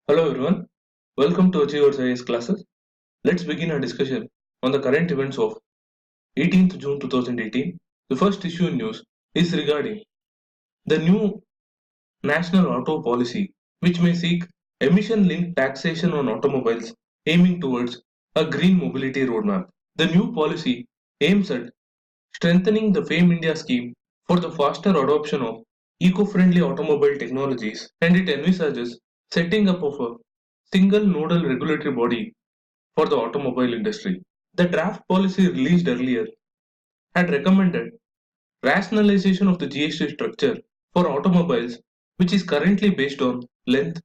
Hello everyone, welcome to Achievers IAS classes. Let's begin our discussion on the current events of 18th June 2018. The first issue in news is regarding the new national auto policy, which may seek emission-linked taxation on automobiles, aiming towards a green mobility roadmap. The new policy aims at strengthening the FAME India scheme for the faster adoption of eco-friendly automobile technologies, and it envisages setting up of a single nodal regulatory body for the automobile industry. The draft policy released earlier had recommended rationalization of the GST structure for automobiles, which is currently based on length,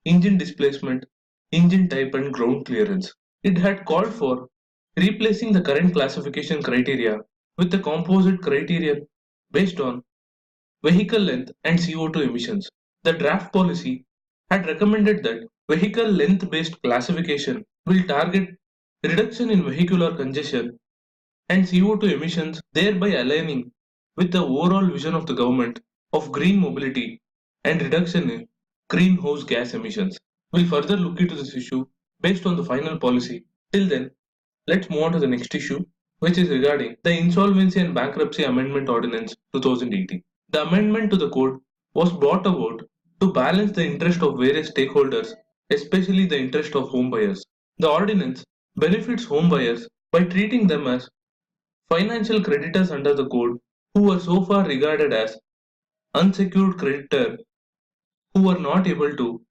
engine displacement, engine type, and ground clearance. It had called for replacing the current classification criteria with the composite criterion based on vehicle length and CO2 emissions. The draft policy had recommended that vehicle length based classification will target reduction in vehicular congestion and CO2 emissions, thereby aligning with the overall vision of the government of green mobility and reduction in greenhouse gas emissions. We'll further look into this issue based on the final policy. Till then, let's move on to the next issue, which is regarding the Insolvency and Bankruptcy Amendment Ordinance 2018. The amendment to the code was brought about to balance the interest of various stakeholders, especially the interest of home buyers. The ordinance benefits home buyers by treating them as financial creditors under the code who were so far regarded as unsecured creditors who were not able to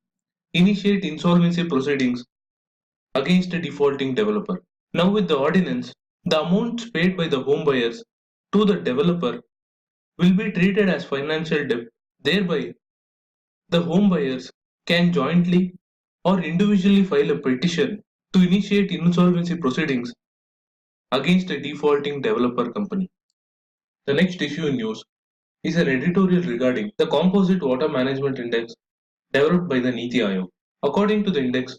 initiate insolvency proceedings against a defaulting developer. Now with the ordinance, the amounts paid by the home buyers to the developer will be treated as financial debt. Thereby, the home buyers can jointly or individually file a petition to initiate insolvency proceedings against a defaulting developer company. The next issue in news is an editorial regarding the Composite Water Management Index developed by the Niti Aayog. According to the index,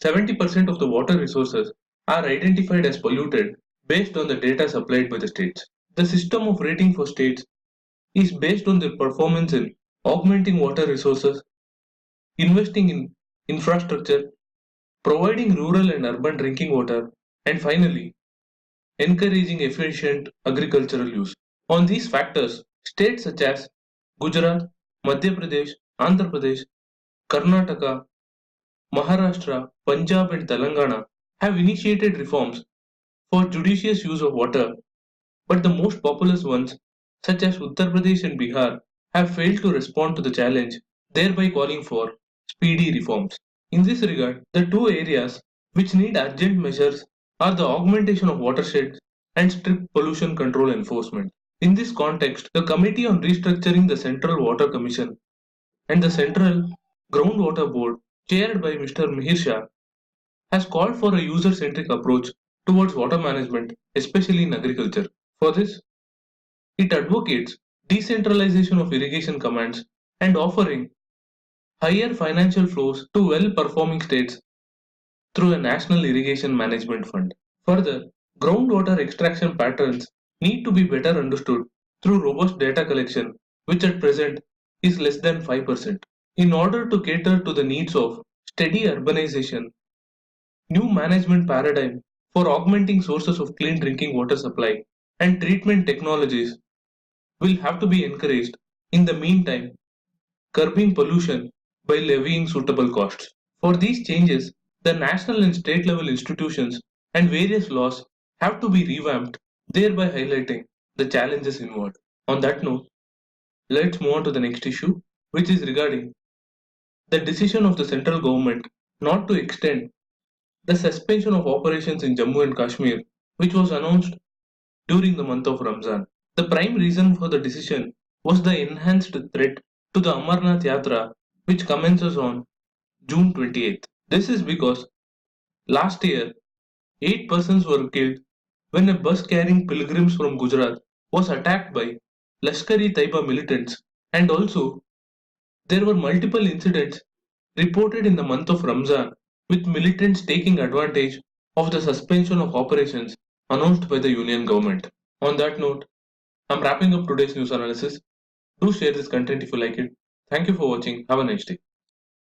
70% of the water resources are identified as polluted based on the data supplied by the states. The system of rating for states is based on their performance in augmenting water resources, investing in infrastructure, providing rural and urban drinking water, and finally, encouraging efficient agricultural use. On these factors, states such as Gujarat, Madhya Pradesh, Andhra Pradesh, Karnataka, Maharashtra, Punjab, and Telangana have initiated reforms for judicious use of water, but the most populous ones, such as Uttar Pradesh and Bihar, have failed to respond to the challenge, thereby calling for speedy reforms. In this regard, the two areas which need urgent measures are the augmentation of watersheds and strict pollution control enforcement. In this context, the Committee on Restructuring the Central Water Commission and the Central Groundwater Board, chaired by Mr. Mihir Shah, has called for a user-centric approach towards water management, especially in agriculture. For this, it advocates decentralization of irrigation commands and offering higher financial flows to well-performing states through a national irrigation management fund. Further, groundwater extraction patterns need to be better understood through robust data collection, which at present is less than 5%. In order to cater to the needs of steady urbanization, new management paradigm for augmenting sources of clean drinking water supply and treatment technologies will have to be encouraged. In the meantime, curbing pollution by levying suitable costs. For these changes, the national and state level institutions and various laws have to be revamped, thereby highlighting the challenges involved. On that note, let's move on to the next issue, which is regarding the decision of the central government not to extend the suspension of operations in Jammu and Kashmir, which was announced during the month of Ramzan. The prime reason for the decision was the enhanced threat to the Amarnath Yatra, which commences on June 28th. This is because last year, 8 persons were killed when a bus carrying pilgrims from Gujarat was attacked by Lashkar-e-Taiba militants, and also there were multiple incidents reported in the month of Ramzan with militants taking advantage of the suspension of operations announced by the Union government. On that note, I'm wrapping up today's news analysis. Do share this content if you like it. Thank you for watching. Have a nice day.